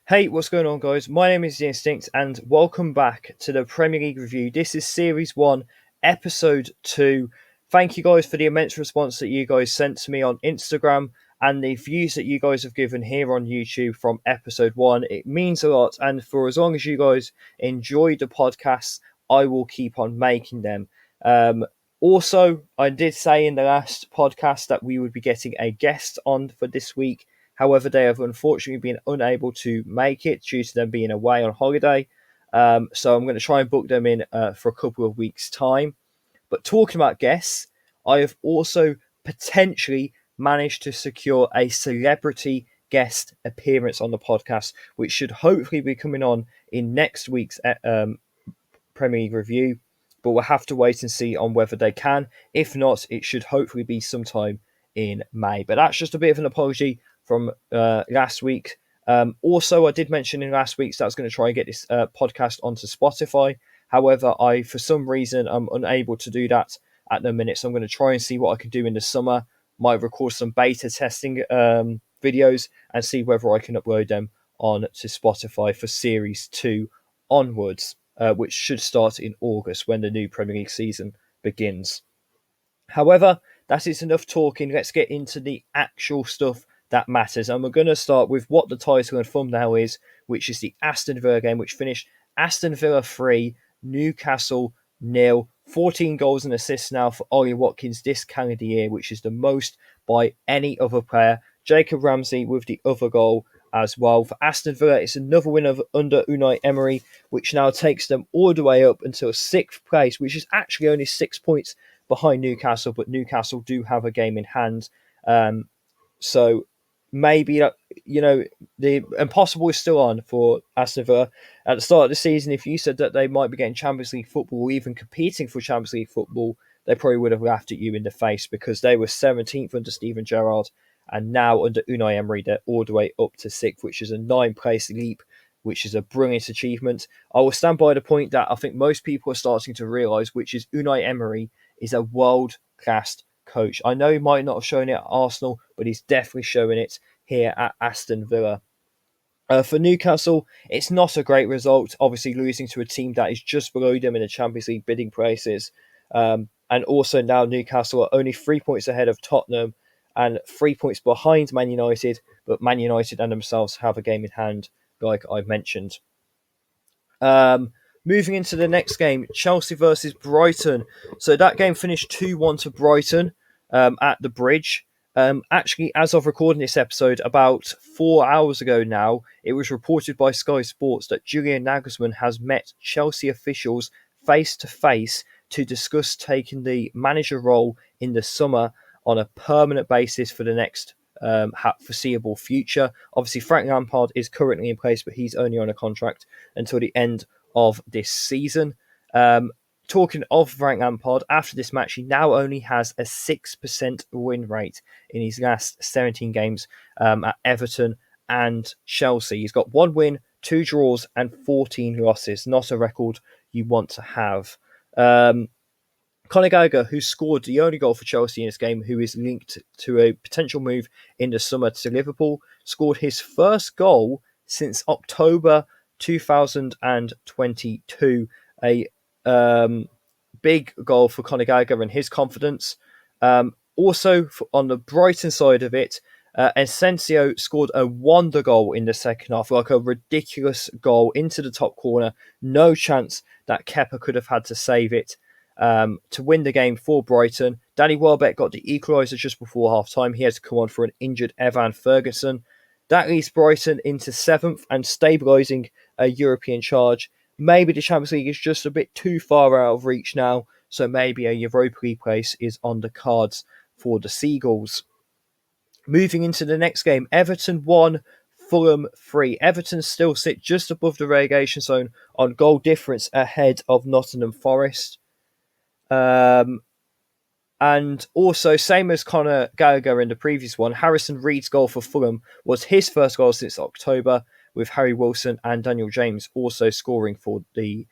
Hey, what's going on, guys? My name is The Instinct, and welcome back to the Premier League review. This is Series 1, Episode 2. Thank you guys for the immense response that you guys sent to me on Instagram and the views that you guys have given here on YouTube from Episode 1. It means a lot, and for as long as you guys enjoy the podcasts, I will keep on making them. Also, I did say in the last podcast that we would be getting a guest on for this week. However, they have unfortunately been unable to make it due to them being away on holiday. So I'm going to try and book them in for a couple of weeks' time. But talking about guests, I have also potentially managed to secure a celebrity guest appearance on the podcast, which should hopefully be coming on in next week's Premier League review. But we'll have to wait and see on whether they can. If not, it should hopefully be sometime in May. But that's just a bit of an apology from last week. Also, I did mention in last week that I was going to try and get this podcast onto Spotify. However, for some reason, I'm unable to do that at the minute. So I'm going to try and see what I can do in the summer. Might record some beta testing videos and see whether I can upload them on to Spotify for Series 2 onwards, which should start in August when the new Premier League season begins. However, that is enough talking. Let's get into the actual stuff that matters. And we're going to start with what the title and thumbnail is, which is the Aston Villa game, which finished Aston Villa 3, Newcastle 0. 14 goals and assists now for Ollie Watkins this calendar year, which is the most by any other player. Jacob Ramsey with the other goal as well. For Aston Villa, it's another win under Unai Emery, which now takes them all the way up until 6th place, which is actually only 6 points behind Newcastle, but Newcastle do have a game in hand. So maybe, the impossible is still on for Aston Villa. At the start of the season, if you said that they might be getting Champions League football or even competing for Champions League football, they probably would have laughed at you in the face because they were 17th under Steven Gerrard, and now under Unai Emery, they're all the way up to 6th, which is a 9-place leap, which is a brilliant achievement. I will stand by the point that I think most people are starting to realise, which is Unai Emery is a world-class coach. I know he might not have shown it at Arsenal, but he's definitely showing it here at Aston Villa. For Newcastle, it's not a great result, obviously losing to a team that is just below them in the Champions League bidding places. And also now Newcastle are only 3 points ahead of Tottenham and 3 points behind Man United, but Man United and themselves have a game in hand, like I mentioned. Moving into the next game, Chelsea versus Brighton. So that game finished 2-1 to Brighton at the Bridge. Actually, as of recording this episode, about 4 hours ago now, it was reported by Sky Sports that Julian Nagelsmann has met Chelsea officials face to face to discuss taking the manager role in the summer on a permanent basis for the next foreseeable future. Obviously, Frank Lampard is currently in place, but he's only on a contract until the end of this season. Talking of Frank Lampard, after this match, he now only has a 6% win rate in his last 17 games at Everton and Chelsea. He's got 1 win, 2 draws, and 14 losses. Not a record you want to have. Conor Gallagher, who scored the only goal for Chelsea in this game, who is linked to a potential move in the summer to Liverpool, scored his first goal since October 2022. A big goal for Conor Gallagher and his confidence. Also, on the Brighton side of it, Asensio scored a wonder goal in the second half, like a ridiculous goal into the top corner. No chance that Kepa could have had to save it to win the game for Brighton. Danny Welbeck got the equaliser just before half-time. He had to come on for an injured Evan Ferguson. That leaves Brighton into 7th and stabilising a European charge. Maybe the Champions League is just a bit too far out of reach now, so maybe a Europa League place is on the cards for the Seagulls. Moving into the next game, Everton 1, Fulham 3. Everton still sit just above the relegation zone on goal difference ahead of Nottingham Forest. And also, same as Conor Gallagher in the previous one, Harrison Reed's goal for Fulham was his first goal since October, with Harry Wilson and Daniel James also scoring for the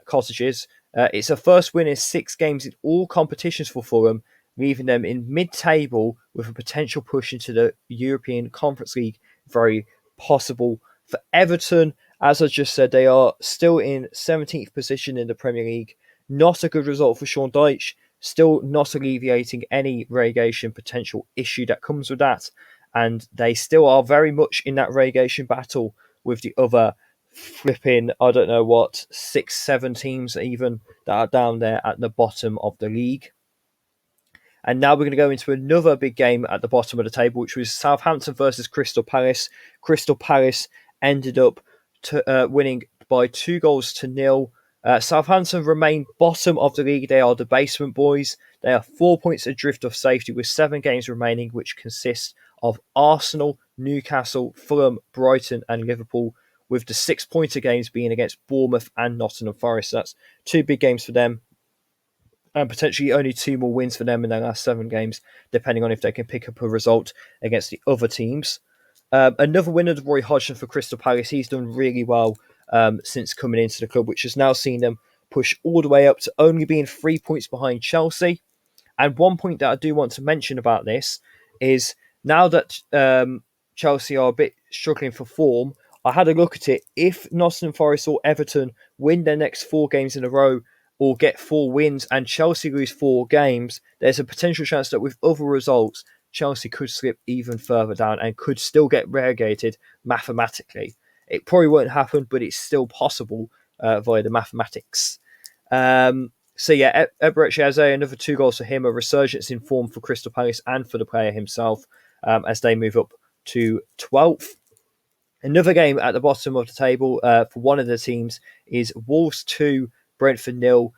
Cottages. It's a first win in 6 games in all competitions for Fulham, leaving them in mid-table with a potential push into the European Conference League very possible For Everton, as I just said, they are still in 17th position in the Premier League. Not a good result for Sean Dyche. Still not alleviating any relegation potential issue that comes with that. And they still are very much in that relegation battle with the other flipping, I don't know what, 6, 7 teams even that are down there at the bottom of the league. And now we're going to go into another big game at the bottom of the table, which was Southampton versus Crystal Palace. Crystal Palace ended up winning by 2-0. Southampton remain bottom of the league. They are the basement boys. They are 4 points adrift of safety with 7 games remaining, which consists of Arsenal, Newcastle, Fulham, Brighton, and Liverpool, with the 6-pointer games being against Bournemouth and Nottingham Forest. So that's 2 big games for them, and potentially only 2 more wins for them in their last 7 games, depending on if they can pick up a result against the other teams. Another winner, Roy Hodgson for Crystal Palace. He's done really well since coming into the club, which has now seen them push all the way up to only being 3 points behind Chelsea. And one point that I do want to mention about this is now that Chelsea are a bit struggling for form, I had a look at it. If Nottingham Forest or Everton win their next 4 games in a row or get 4 wins and Chelsea lose 4 games, there's a potential chance that with other results, Chelsea could slip even further down and could still get relegated mathematically. It probably won't happen, but it's still possible via the mathematics. So yeah, Eberechi Eze, another 2 goals for him, a resurgence in form for Crystal Palace and for the player himself as they move up to 12th. Another game at the bottom of the table for one of the teams is Wolves 2, Brentford 0.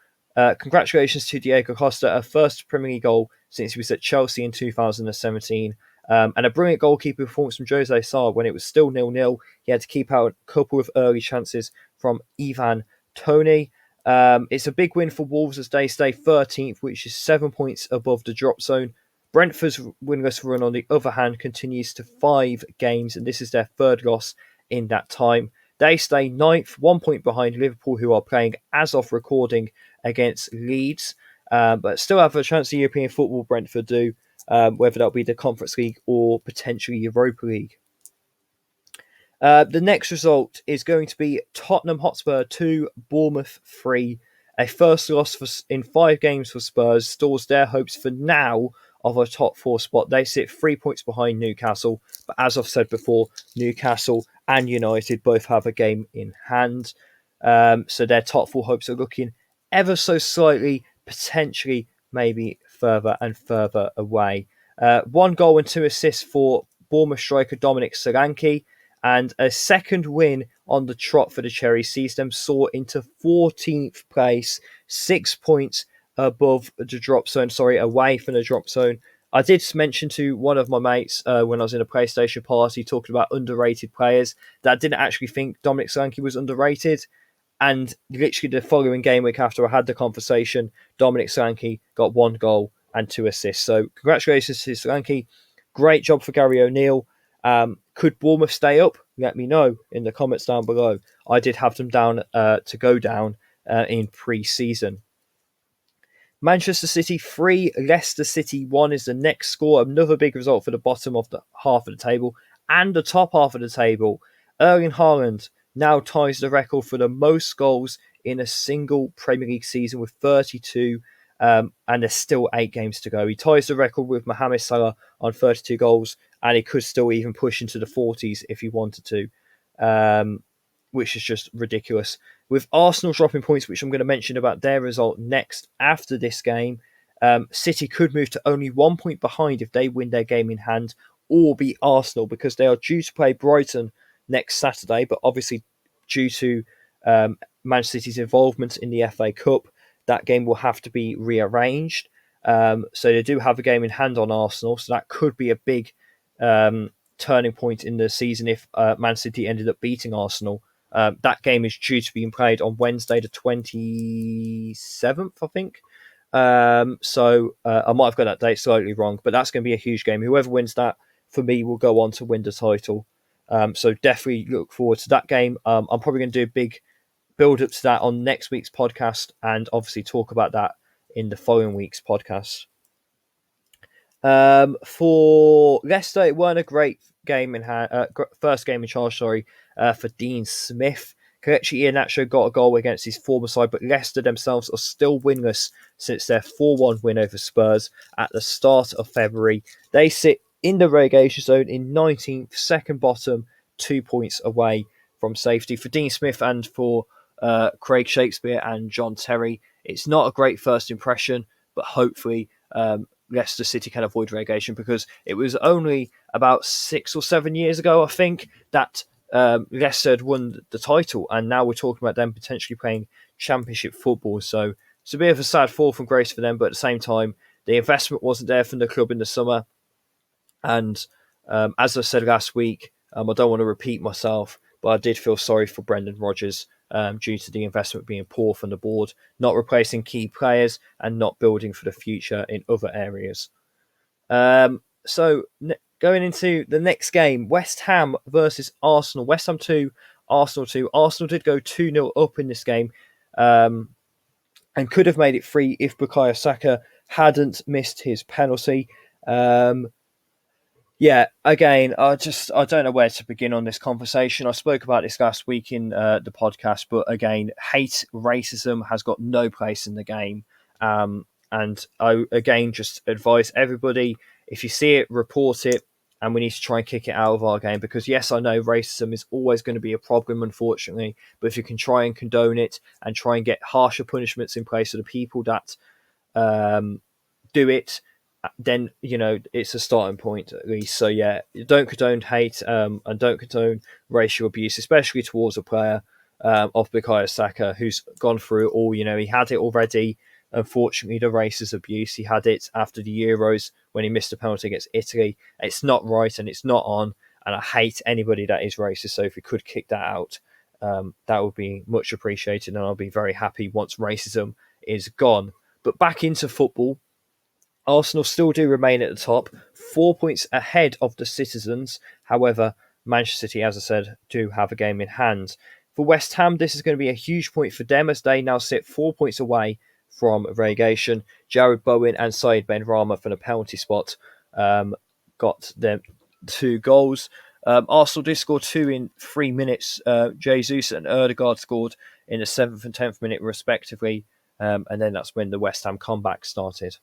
Congratulations to Diego Costa, a first Premier League goal since he was at Chelsea in 2017. And a brilliant goalkeeper performance from Jose Sarr when it was still 0-0. He had to keep out a couple of early chances from Ivan Toney. It's a big win for Wolves as they stay 13th, which is 7 points above the drop zone. Brentford's winless run, on the other hand, continues to 5 games, and this is their 3rd loss in that time. They stay 9th, 1 point behind Liverpool, who are playing, as of recording, against Leeds, but still have a chance of European football, Brentford do, whether that'll be the Conference League or potentially Europa League. The next result is going to be Tottenham Hotspur 2, Bournemouth 3. A first loss in 5 games for Spurs stalls their hopes for now of a top 4 spot. They sit 3 points behind Newcastle, but as I've said before, Newcastle and United both have a game in hand. So their top 4 hopes are looking ever so slightly, potentially maybe further and further away. 1 goal and 2 assists for Bournemouth striker Dominic Solanke, and a second win on the trot for the Cherries sees them soar into 14th place, 6 points above the drop zone, away from the drop zone. I did mention to one of my mates when I was in a PlayStation party talking about underrated players that I didn't actually think Dominic Solanke was underrated. And literally the following game week after I had the conversation, Dominic Solanke got 1 goal and 2 assists. So congratulations to Solanke. Great job for Gary O'Neill. Could Bournemouth stay up? Let me know in the comments down below. I did have them down to go down in pre-season. Manchester City 3, Leicester City 1 is the next score. Another big result for the bottom of the half of the table and the top half of the table. Erling Haaland now ties the record for the most goals in a single Premier League season with 32, and there's still 8 games to go. He ties the record with Mohamed Salah on 32 goals, and he could still even push into the 40s if he wanted to, which is just ridiculous. With Arsenal dropping points, which I'm going to mention about their result next after this game, City could move to only 1 point behind if they win their game in hand or beat Arsenal, because they are due to play Brighton next Saturday, but obviously due to Manchester City's involvement in the FA Cup, that game will have to be rearranged. So they do have a game in hand on Arsenal, so that could be a big turning point in the season if Man City ended up beating Arsenal. That game is due to be played on Wednesday the 27th, I think. So I might have got that date slightly wrong, but that's going to be a huge game. Whoever wins that, for me, will go on to win the title. So definitely look forward to that game. I'm probably going to do a big build up to that on next week's podcast, and obviously talk about that in the following week's podcast. For Leicester, it weren't a great game in hand, first game in charge, for Dean Smith. Kelechi Iheanacho got a goal against his former side, but Leicester themselves are still winless since their 4-1 win over Spurs at the start of February. They sit in the relegation zone in 19th, second bottom, 2 points away from safety. For Dean Smith and for Craig Shakespeare and John Terry, it's not a great first impression, but hopefully Leicester City can avoid relegation, because it was only about 6 or 7 years ago, I think, that Leicester had won the title, and now we're talking about them potentially playing Championship football. So it's a bit of a sad fall from grace for them, but at the same time, the investment wasn't there from the club in the summer. And as I said last week, I don't want to repeat myself, but I did feel sorry for Brendan Rodgers due to the investment being poor from the board, not replacing key players and not building for the future in other areas. So going into the next game, West Ham versus Arsenal. West Ham 2, Arsenal 2. Arsenal did go 2-0 up in this game and could have made it 3 if Bukayo Saka hadn't missed his penalty. Yeah, again, I don't know where to begin on this conversation. I spoke about this last week in the podcast, but again, racism has got no place in the game. And I, again, just advise everybody, if you see it, report it, and we need to try and kick it out of our game, because yes, I know racism is always going to be a problem, unfortunately, but if you can try and condone it and try and get harsher punishments in place for the people that do it, then it's a starting point at least. So yeah, don't condone hate and don't condone racial abuse, especially towards a player of Bukayo Saka, who's gone through it all. He had it already. Unfortunately, the racist abuse, he had it after the Euros when he missed a penalty against Italy. It's not right and it's not on, and I hate anybody that is racist. So if we could kick that out, that would be much appreciated, and I'll be very happy once racism is gone. But back into football, Arsenal still do remain at the top, 4 points ahead of the Citizens. However, Manchester City, as I said, do have a game in hand. For West Ham, this is going to be a huge point for them, as they now sit 4 points away from relegation. Jared Bowen and Said Benrahma from the penalty spot got them 2 goals. Arsenal did score 2 in 3 minutes. Jesus and Ødegaard scored in the 7th and 10th minute respectively. And then that's when the West Ham comeback started.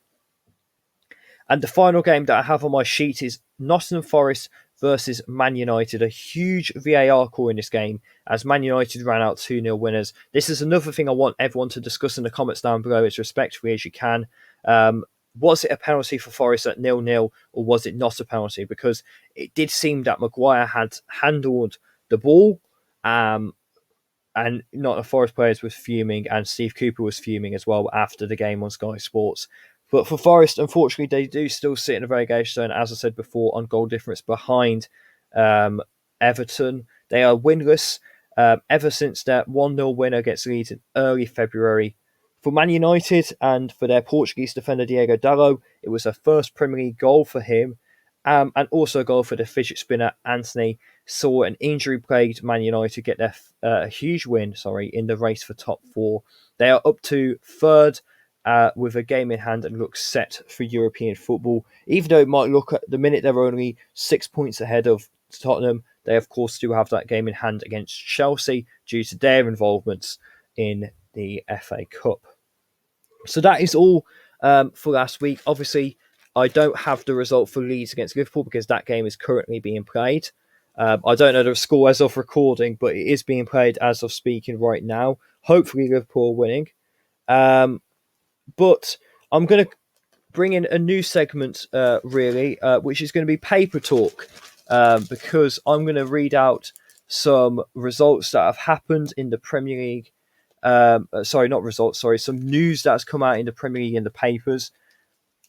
And the final game that I have on my sheet is Nottingham Forest versus Man United. A huge VAR call in this game, as Man United ran out 2-0 winners. This is another thing I want everyone to discuss in the comments down below as respectfully as you can. Was it a penalty for Forest at 0-0, or was it not a penalty? Because it did seem that Maguire had handled the ball, and Nottingham Forest players was fuming, and Steve Cooper was fuming as well after the game on Sky Sports. But for Forest, unfortunately, they do still sit in a relegation zone, as I said before, on goal difference behind Everton. They are winless ever since their 1-0 win against Leeds in early February. For Man United and for their Portuguese defender Diego Dalot, it was a first Premier League goal for him, and also a goal for the fidget spinner Anthony. Saw an injury-plagued Man United get their huge win, in the race for top 4. They are up to third, with a game in hand, and look set for European football. Even though it might look at the minute they're only 6 points ahead of Tottenham, they of course do have that game in hand against Chelsea due to their involvements in the FA Cup. So that is all for last week. Obviously, I don't have the result for Leeds against Liverpool because that game is currently being played. I don't know the score as of recording, but it is being played as of speaking right now. Hopefully Liverpool are winning. But I'm going to bring in a new segment, which is going to be Paper Talk, because I'm going to read out some results that have happened in the Premier League. Some news that has come out in the Premier League in the papers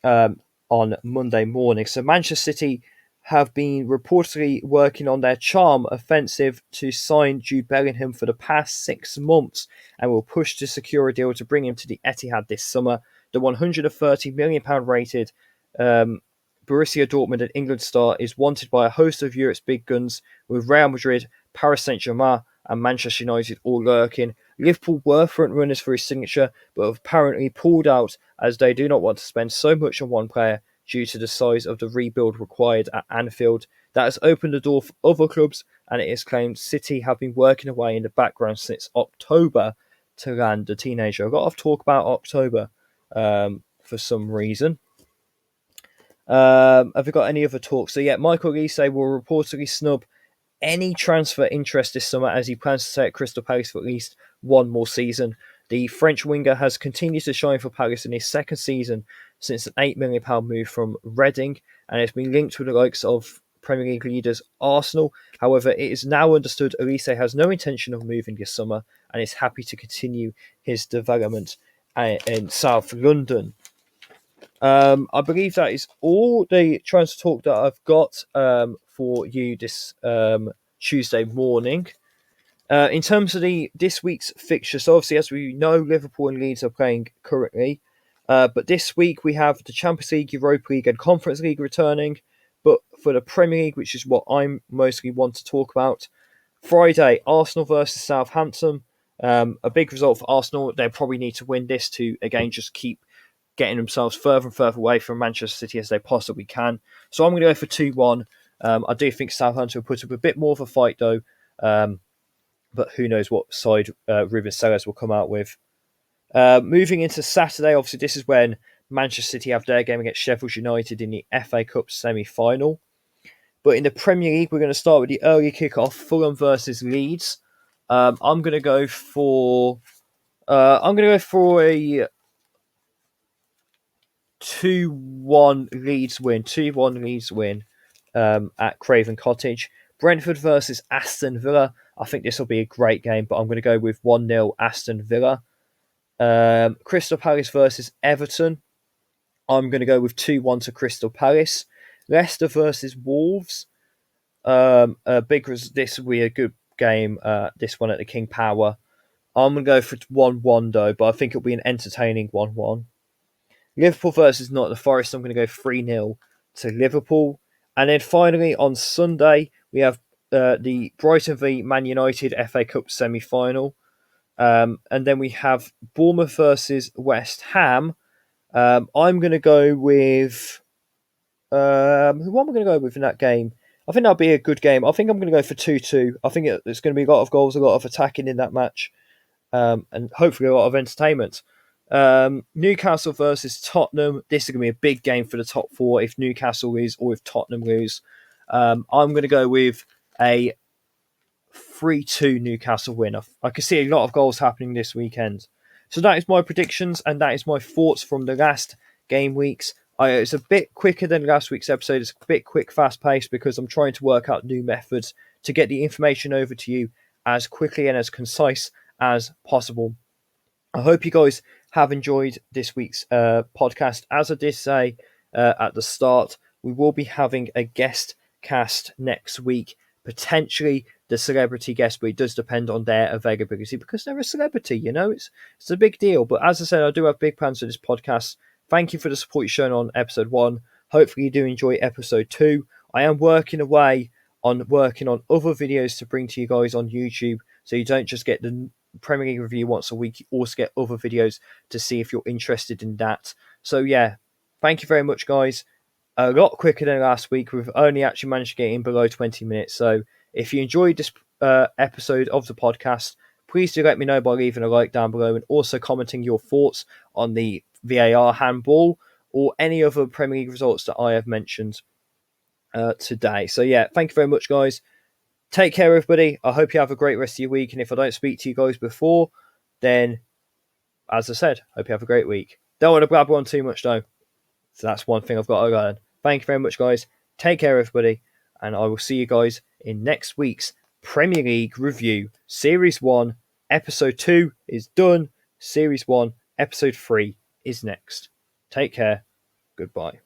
on Monday morning. So Manchester City have been reportedly working on their charm offensive to sign Jude Bellingham for the past 6 months, and will push to secure a deal to bring him to the Etihad this summer. The £130 million rated Borussia Dortmund and England star is wanted by a host of Europe's big guns, with Real Madrid, Paris Saint-Germain and Manchester United all lurking. Liverpool were front runners for his signature, but have apparently pulled out as they do not want to spend so much on one player due to the size of the rebuild required at Anfield. That has opened the door for other clubs, and it is claimed City have been working away in the background since October to land the teenager. I've got to talk about October for some reason. Have we got any other talk? So yeah, Michael Olise will reportedly snub any transfer interest this summer as he plans to stay at Crystal Palace for at least one more season. The French winger has continued to shine for Palace in his second season since an £8 million move from Reading, and has been linked with the likes of Premier League leaders Arsenal. However, it is now understood Olise has no intention of moving this summer and is happy to continue his development in South London. I believe that is all the transfer talk that I've got for you this Tuesday morning. In terms of this week's fixture, so obviously, as we know, Liverpool and Leeds are playing currently. But this week we have the Champions League, Europa League, and Conference League returning. But for the Premier League, which is what I'm mostly want to talk about, Friday, Arsenal versus Southampton. A big result for Arsenal. They probably need to win this to, again, just keep getting themselves further and further away from Manchester City as they possibly can. So I'm going to go for 2-1. I do think Southampton will put up a bit more of a fight, though. But who knows what side Ruben Sellers will come out with. Moving into Saturday, obviously this is when Manchester City have their game against Sheffield United in the FA Cup semi-final. But in the Premier League, we're going to start with the early kick-off, Fulham versus Leeds. I'm going to go for a 2-1 Leeds win. 2-1 Leeds win at Craven Cottage. Brentford versus Aston Villa. I think this will be a great game, but I'm going to go with 1-0 Aston Villa. Crystal Palace versus Everton. I'm going to go with 2-1 to Crystal Palace. Leicester versus Wolves. This will be a good game, this one at the King Power. I'm going to go for 1-1 though, but I think it'll be an entertaining 1-1. Liverpool versus Nottingham Forest. I'm going to go 3-0 to Liverpool. And then finally on Sunday, we have the Brighton v Man United FA Cup semi-final. And then we have Bournemouth versus West Ham. I'm going to go with... who am I going to go with in that game? I think that'll be a good game. I think I'm going to go for 2-2. I think there's going to be a lot of goals, a lot of attacking in that match. And hopefully a lot of entertainment. Newcastle versus Tottenham. This is going to be a big game for the top four if Newcastle lose or if Tottenham lose. I'm going to go with a 3-2 Newcastle win. I can see a lot of goals happening this weekend. So that is my predictions and that is my thoughts from the last game weeks. It's a bit quicker than last week's episode. It's a bit quick, fast-paced because I'm trying to work out new methods to get the information over to you as quickly and as concise as possible. I hope you guys have enjoyed this week's podcast. As I did say at the start, we will be having a guest cast next week, potentially the celebrity guest, but it does depend on their availability because they're a celebrity, you know, it's a big deal. But as I said, I do have big plans for this podcast. Thank you for the support you've shown on episode 1. Hopefully you do enjoy episode 2. I am working away on other videos to bring to you guys on YouTube, so you don't just get the Premier League review once a week, you also get other videos to see if you're interested in that. So yeah, thank you very much, guys. A lot quicker than last week. We've only actually managed to get in below 20 minutes. So if you enjoyed this episode of the podcast, please do let me know by leaving a like down below and also commenting your thoughts on the VAR handball or any other Premier League results that I have mentioned today. So yeah, thank you very much, guys. Take care, everybody. I hope you have a great rest of your week. And if I don't speak to you guys before, then, as I said, hope you have a great week. Don't want to blabber on too much, though. So that's one thing I've got to learn. Thank you very much, guys. Take care, everybody. And I will see you guys in next week's Premier League review. Series 1, Episode 2 is done. Series 1, Episode 3 is next. Take care. Goodbye.